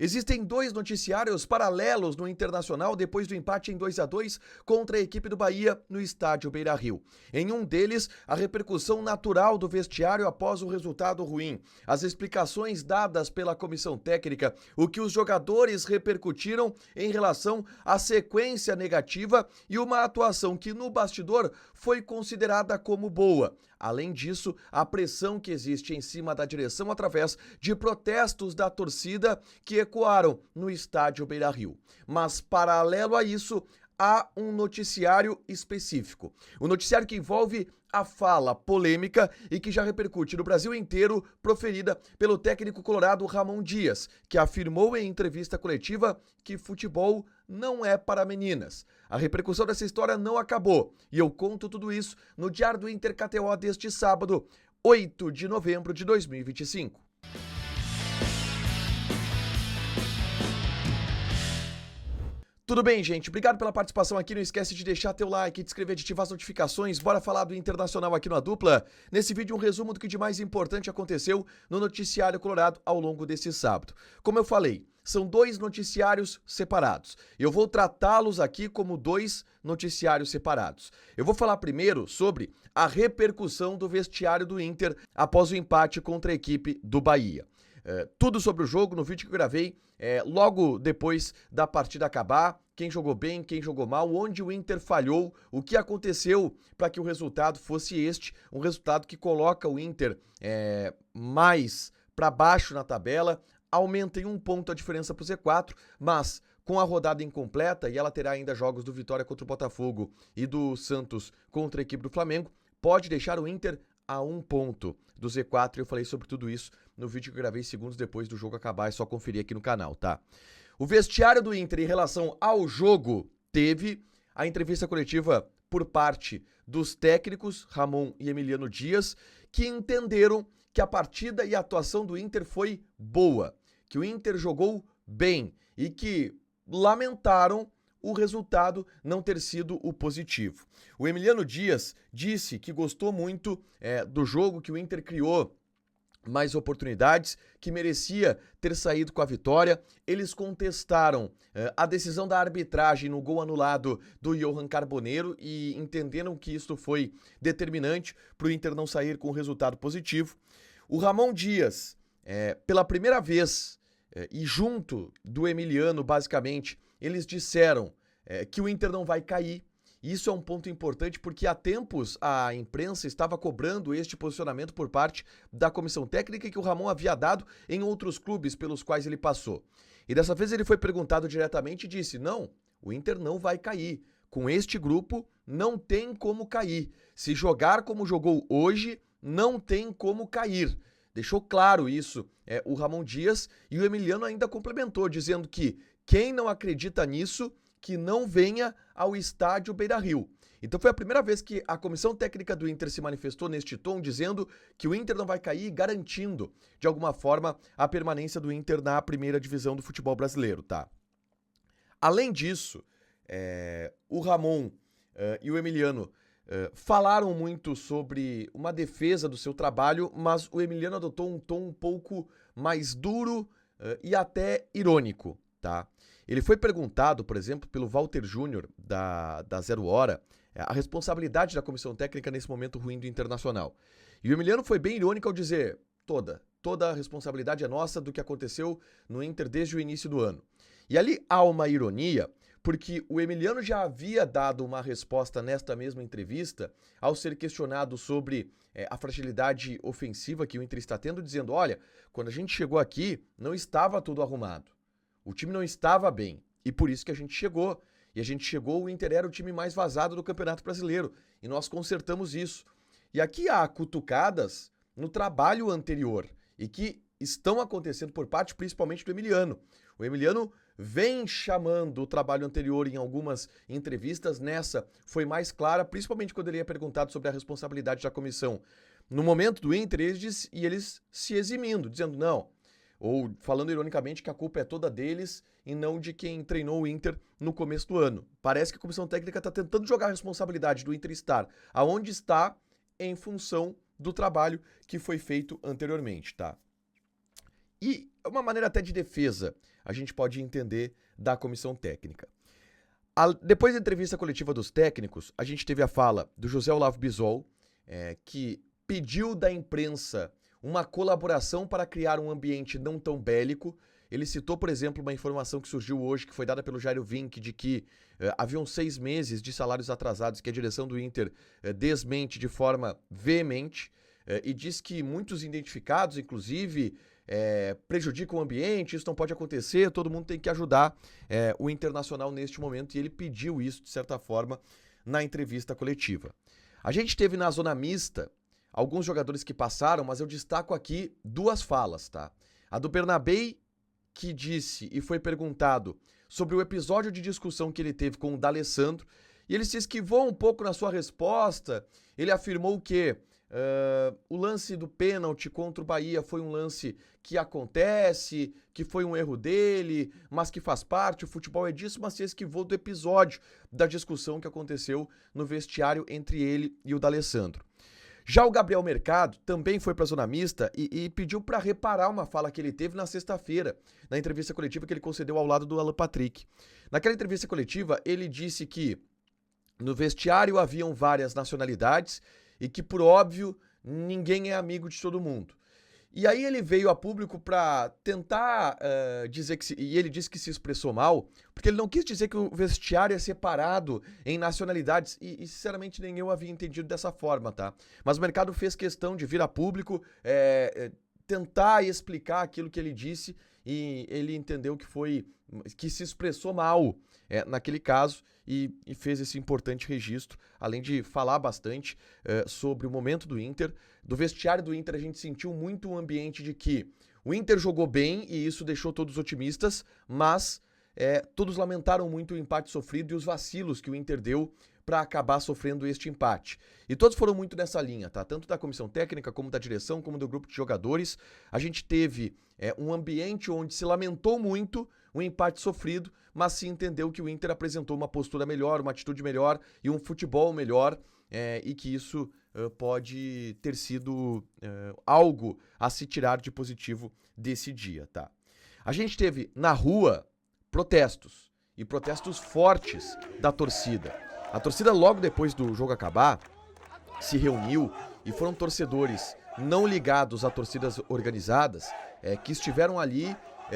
Existem dois noticiários paralelos no Internacional depois do empate em 2-2 contra a equipe do Bahia no estádio Beira-Rio. Em um deles, a repercussão natural do vestiário após o resultado ruim, as explicações dadas pela comissão técnica, o que os jogadores repercutiram em relação à sequência negativa e uma atuação que no bastidor foi considerada como boa. Além disso, a pressão que existe em cima da direção através de protestos da torcida que ecoaram no estádio Beira-Rio. Mas, paralelo a isso, há um noticiário específico. Um noticiário que envolve a fala polêmica e que já repercute no Brasil inteiro, proferida pelo técnico colorado Ramon Dias, que afirmou em entrevista coletiva que futebol não é para meninas. A repercussão dessa história não acabou e eu conto tudo isso no Diário do Inter KTO deste sábado, 8 de novembro de 2025. Tudo bem, gente? Obrigado pela participação aqui. Não esquece de deixar teu like, de inscrever, de ativar as notificações. Bora falar do Internacional aqui no A Dupla. Nesse vídeo, um resumo do que de mais importante aconteceu no noticiário colorado ao longo desse sábado. Como eu falei, são dois noticiários separados. Eu vou tratá-los aqui como dois noticiários separados. Eu vou falar primeiro sobre a repercussão do vestiário do Inter após o empate contra a equipe do Bahia. Tudo sobre o jogo no vídeo que eu gravei logo depois da partida acabar, quem jogou bem, quem jogou mal, onde o Inter falhou, o que aconteceu para que o resultado fosse este, um resultado que coloca o Inter mais para baixo na tabela, aumenta em 1 ponto a diferença para o Z4, mas com a rodada incompleta, e ela terá ainda jogos do Vitória contra o Botafogo e do Santos contra a equipe do Flamengo, pode deixar o Inter a 1 ponto do Z4, eu falei sobre tudo isso no vídeo que eu gravei segundos depois do jogo acabar, é só conferir aqui no canal, tá? O vestiário do Inter em relação ao jogo teve a entrevista coletiva por parte dos técnicos, Ramon e Emiliano Dias, que entenderam que a partida e a atuação do Inter foi boa, que o Inter jogou bem e que lamentaram o resultado não ter sido o positivo. O Emiliano Dias disse que gostou muito do jogo, que o Inter criou mais oportunidades, que merecia ter saído com a vitória. Eles contestaram a decisão da arbitragem no gol anulado do Johan Carboneiro e entenderam que isso foi determinante para o Inter não sair com um resultado positivo. O Ramon Dias, pela primeira vez, e junto do Emiliano, basicamente, eles disseram que o Inter não vai cair. Isso é um ponto importante porque há tempos a imprensa estava cobrando este posicionamento por parte da comissão técnica que o Ramon havia dado em outros clubes pelos quais ele passou. E dessa vez ele foi perguntado diretamente e disse: não, o Inter não vai cair. Com este grupo não tem como cair. Se jogar como jogou hoje, não tem como cair. Deixou claro isso o Ramon Dias, e o Emiliano ainda complementou, dizendo que quem não acredita nisso, que não venha ao estádio Beira-Rio. Então foi a primeira vez que a comissão técnica do Inter se manifestou neste tom, dizendo que o Inter não vai cair, garantindo, de alguma forma, a permanência do Inter na primeira divisão do futebol brasileiro, tá? Além disso, o Ramon e o Emiliano falaram muito sobre uma defesa do seu trabalho, mas o Emiliano adotou um tom um pouco mais duro e até irônico, tá? Ele foi perguntado, por exemplo, pelo Walter Júnior, da Zero Hora, a responsabilidade da comissão técnica nesse momento ruim do Internacional. E o Emiliano foi bem irônico ao dizer: toda a responsabilidade é nossa do que aconteceu no Inter desde o início do ano. E ali há uma ironia, porque o Emiliano já havia dado uma resposta nesta mesma entrevista ao ser questionado sobre a fragilidade ofensiva que o Inter está tendo, dizendo: olha, quando a gente chegou aqui, não estava tudo arrumado. O time não estava bem, e por isso que a gente chegou. E a gente chegou, o Inter era o time mais vazado do Campeonato Brasileiro, e nós consertamos isso. E aqui há cutucadas no trabalho anterior, e que estão acontecendo por parte principalmente do Emiliano. O Emiliano vem chamando o trabalho anterior em algumas entrevistas, nessa foi mais clara, principalmente quando ele é perguntado sobre a responsabilidade da comissão. No momento do Inter, eles se eximindo, dizendo não, ou falando ironicamente que a culpa é toda deles e não de quem treinou o Inter no começo do ano. Parece que a comissão técnica está tentando jogar a responsabilidade do Inter estar aonde está em função do trabalho que foi feito anteriormente, tá? e uma maneira até de defesa, a gente pode entender, da comissão técnica. Depois da entrevista coletiva dos técnicos, a gente teve a fala do José Olavo Bisol, que pediu da imprensa uma colaboração para criar um ambiente não tão bélico. Ele citou, por exemplo, uma informação que surgiu hoje, que foi dada pelo Jairo Vinck, de que haviam 6 meses de salários atrasados, que a direção do Inter desmente de forma veemente, e diz que muitos identificados, inclusive, prejudicam o ambiente, isso não pode acontecer, todo mundo tem que ajudar o Internacional neste momento, e ele pediu isso, de certa forma, na entrevista coletiva. A gente teve na zona mista alguns jogadores que passaram, mas eu destaco aqui 2 falas, tá? A do Bernabei, que disse e foi perguntado sobre o episódio de discussão que ele teve com o D'Alessandro, e ele se esquivou um pouco na sua resposta. Ele afirmou que o lance do pênalti contra o Bahia foi um lance que acontece, que foi um erro dele, mas que faz parte, o futebol é disso, mas se esquivou do episódio da discussão que aconteceu no vestiário entre ele e o D'Alessandro. Já o Gabriel Mercado também foi para a zona mista e pediu para reparar uma fala que ele teve na sexta-feira, na entrevista coletiva que ele concedeu ao lado do Alan Patrick. Naquela entrevista coletiva, ele disse que no vestiário haviam várias nacionalidades e que, por óbvio, ninguém é amigo de todo mundo. E aí ele veio a público para tentar dizer que... E ele disse que se expressou mal, porque ele não quis dizer que o vestiário é separado em nacionalidades, e sinceramente nem eu havia entendido dessa forma, tá? Mas o Mercado fez questão de vir a público, tentar explicar aquilo que ele disse, e ele entendeu que se expressou mal naquele caso, e fez esse importante registro, além de falar bastante sobre o momento do Inter. Do vestiário do Inter a gente sentiu muito um ambiente de que o Inter jogou bem e isso deixou todos otimistas, mas todos lamentaram muito o empate sofrido e os vacilos que o Inter deu para acabar sofrendo este empate. E todos foram muito nessa linha, tá? Tanto da comissão técnica, como da direção, como do grupo de jogadores. A gente teve um ambiente onde se lamentou muito o empate sofrido, mas se entendeu que o Inter apresentou uma postura melhor, uma atitude melhor e um futebol melhor, e que isso pode ter sido algo a se tirar de positivo desse dia, tá? A gente teve na rua protestos, e protestos fortes da torcida. A torcida, logo depois do jogo acabar, se reuniu e foram torcedores não ligados a torcidas organizadas que estiveram ali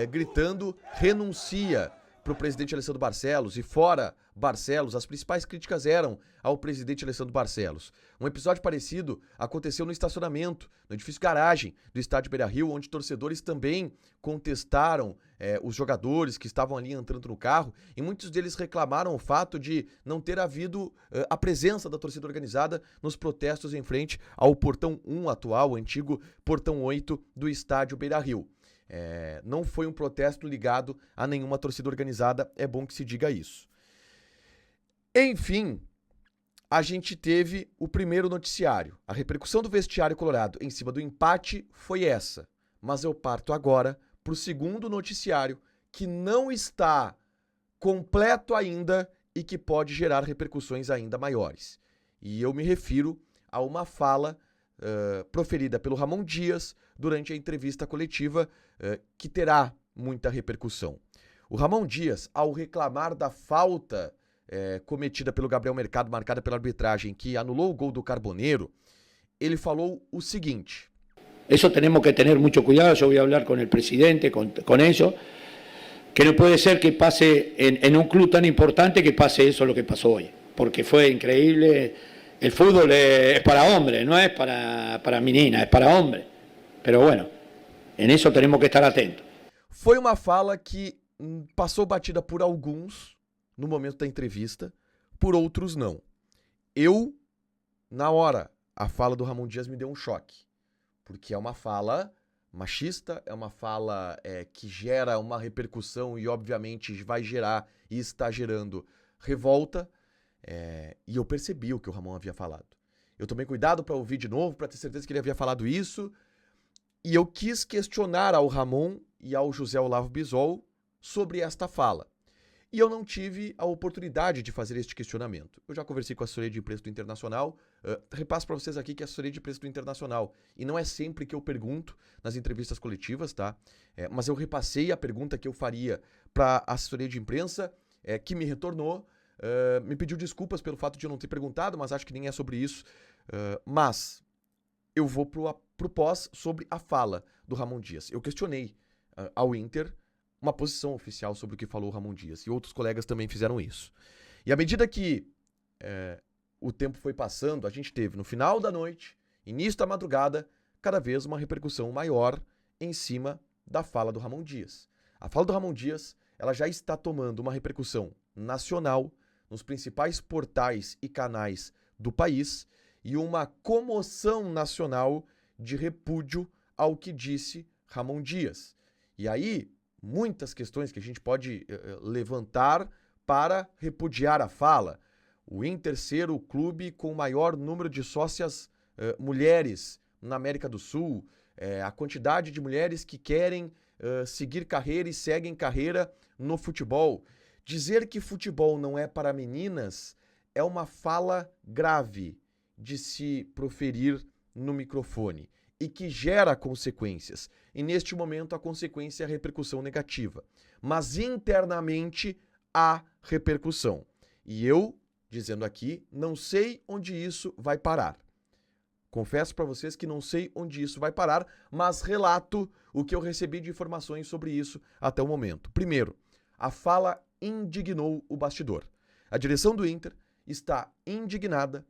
gritando renuncia para o presidente Alessandro Barcelos, e fora Barcelos, as principais críticas eram ao presidente Alessandro Barcelos. Um episódio parecido aconteceu no estacionamento, no edifício garagem do estádio Beira-Rio, onde torcedores também contestaram os jogadores que estavam ali entrando no carro, e muitos deles reclamaram o fato de não ter havido a presença da torcida organizada nos protestos em frente ao Portão 1 atual, o antigo Portão 8 do estádio Beira-Rio. Não foi um protesto ligado a nenhuma torcida organizada, é bom que se diga isso. Enfim, a gente teve o primeiro noticiário. A repercussão do vestiário colorado em cima do empate foi essa. Mas eu parto agora para o segundo noticiário, que não está completo ainda e que pode gerar repercussões ainda maiores. E eu me refiro a uma fala proferida pelo Ramon Dias durante a entrevista coletiva, que terá muita repercussão. O Ramon Dias, ao reclamar da falta cometida pelo Gabriel Mercado, marcada pela arbitragem, que anulou o gol do Carboneiro, ele falou o seguinte: Eso tenemos que tener mucho cuidado, yo voy a hablar con el presidente, con eso, que no puede ser que pase en un club tan importante que pase eso lo que pasó hoy, porque fue increíble. El fútbol es para hombres, no es para meninas, es para hombres. Pero bueno, en eso tenemos que estar atentos. Foi uma fala que passou batida por alguns no momento da entrevista, por outros não. Na hora, a fala do Ramon Dias me deu um choque, porque é uma fala machista, é uma fala que gera uma repercussão e obviamente vai gerar e está gerando revolta. E eu percebi o que o Ramon havia falado. Eu tomei cuidado para ouvir de novo, para ter certeza que ele havia falado isso, e eu quis questionar ao Ramon e ao José Olavo Bisol sobre esta fala. E eu não tive a oportunidade de fazer este questionamento. Eu já conversei com a assessoria de imprensa do Internacional, repasso para vocês aqui que é a assessoria de imprensa do Internacional, e não é sempre que eu pergunto nas entrevistas coletivas, tá? Mas eu repassei a pergunta que eu faria para a assessoria de imprensa, que me retornou, me pediu desculpas pelo fato de eu não ter perguntado, mas acho que nem é sobre isso. Mas eu vou pro pós sobre a fala do Ramon Dias. Eu questionei ao Inter uma posição oficial sobre o que falou o Ramon Dias, e outros colegas também fizeram isso. E à medida que o tempo foi passando, a gente teve no final da noite, início da madrugada, cada vez uma repercussão maior em cima da fala do Ramon Dias. A fala do Ramon Dias, ela já está tomando uma repercussão nacional nos principais portais e canais do país e uma comoção nacional de repúdio ao que disse Ramon Dias. E aí, muitas questões que a gente pode levantar para repudiar a fala. O Inter ser o clube com o maior número de sócias mulheres na América do Sul, a quantidade de mulheres que querem seguir carreira e seguem carreira no futebol. Dizer que futebol não é para meninas é uma fala grave de se proferir no microfone e que gera consequências. E neste momento a consequência é a repercussão negativa. Mas internamente há repercussão. E eu, dizendo aqui, não sei onde isso vai parar. Confesso para vocês que não sei onde isso vai parar, mas relato o que eu recebi de informações sobre isso até o momento. Primeiro, a fala indignou o bastidor. A direção do Inter está indignada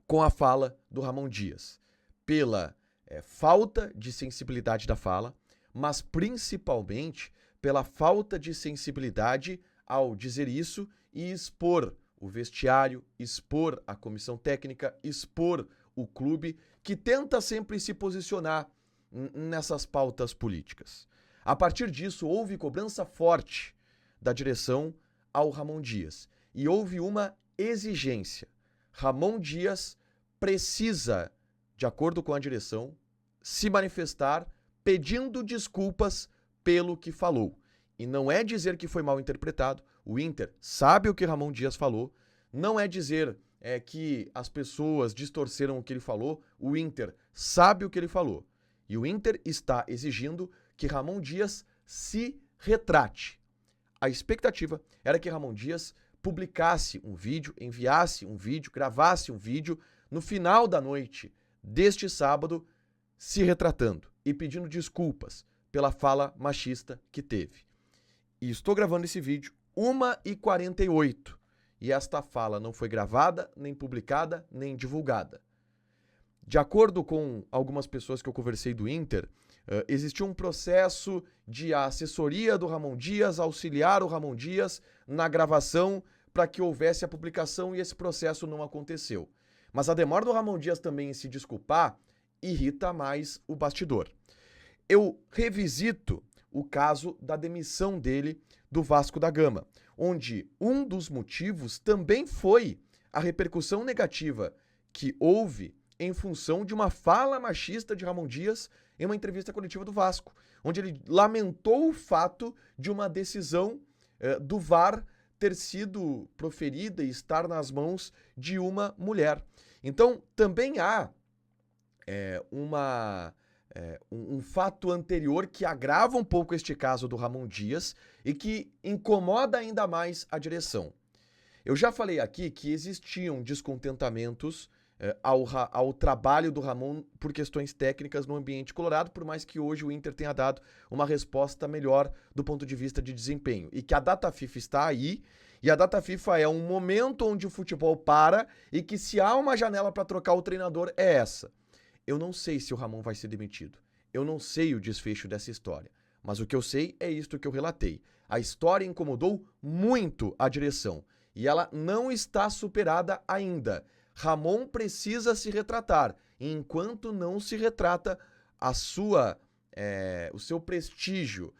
com a fala do Ramon Dias, pela falta de sensibilidade da fala, mas principalmente pela falta de sensibilidade ao dizer isso e expor o vestiário, expor a comissão técnica, expor o clube, que tenta sempre se posicionar nessas pautas políticas. A partir disso, houve cobrança forte da direção ao Ramon Dias e houve uma exigência. Ramon Dias precisa, de acordo com a direção, se manifestar pedindo desculpas pelo que falou. E não é dizer que foi mal interpretado, o Inter sabe o que Ramon Dias falou, não é dizer que as pessoas distorceram o que ele falou, o Inter sabe o que ele falou. E o Inter está exigindo que Ramon Dias se retrate. A expectativa era que Ramon Dias publicasse um vídeo, enviasse um vídeo, gravasse um vídeo no final da noite deste sábado, se retratando e pedindo desculpas pela fala machista que teve. E estou gravando esse vídeo 1h48 e esta fala não foi gravada, nem publicada, nem divulgada. De acordo com algumas pessoas que eu conversei do Inter, existiu um processo de a assessoria do Ramon Dias auxiliar o Ramon Dias na gravação para que houvesse a publicação e esse processo não aconteceu. Mas a demora do Ramon Dias também em se desculpar irrita mais o bastidor. Eu revisito o caso da demissão dele do Vasco da Gama, onde um dos motivos também foi a repercussão negativa que houve em função de uma fala machista de Ramon Dias em uma entrevista coletiva do Vasco, onde ele lamentou o fato de uma decisão do VAR ter sido proferida e estar nas mãos de uma mulher. Então, também há um fato anterior que agrava um pouco este caso do Ramon Dias e que incomoda ainda mais a direção. Eu já falei aqui que existiam descontentamentos ao trabalho do Ramon por questões técnicas no ambiente colorado, por mais que hoje o Inter tenha dado uma resposta melhor do ponto de vista de desempenho. E que a data FIFA está aí, e a data FIFA é um momento onde o futebol para e que se há uma janela para trocar o treinador é essa. Eu não sei se o Ramon vai ser demitido. Eu não sei o desfecho dessa história. Mas o que eu sei é isto que eu relatei. A história incomodou muito a direção e ela não está superada ainda. Ramon precisa se retratar. E enquanto não se retrata, o seu prestígio,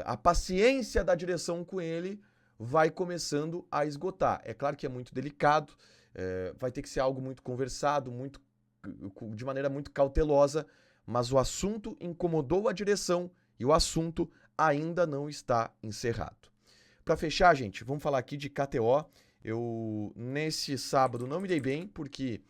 a paciência da direção com ele vai começando a esgotar. É claro que é muito delicado, vai ter que ser algo muito conversado, de maneira muito cautelosa, mas o assunto incomodou a direção e o assunto ainda não está encerrado. Para fechar, gente, vamos falar aqui de KTO. Eu, nesse sábado, não me dei bem, porque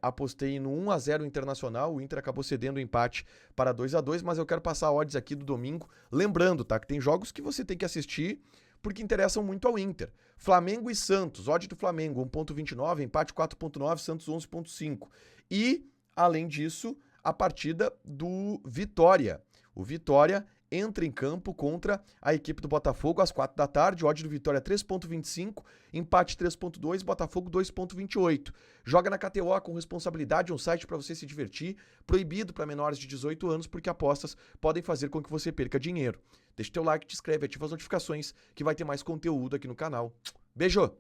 apostei no 1-0 Internacional, o Inter acabou cedendo o empate para 2-2, mas eu quero passar odds aqui do domingo, lembrando, tá, que tem jogos que você tem que assistir porque interessam muito ao Inter. Flamengo e Santos, odd do Flamengo 1.29, empate 4.9, Santos 11.5. E, além disso, a partida do Vitória. O Vitória entra em campo contra a equipe do Botafogo às 4 da tarde, odd do Vitória 3.25, empate 3.2, Botafogo 2.28. Joga na KTO com responsabilidade, um site para você se divertir, proibido para menores de 18 anos, porque apostas podem fazer com que você perca dinheiro. Deixa teu like, te inscreve, ativa as notificações, que vai ter mais conteúdo aqui no canal. Beijo!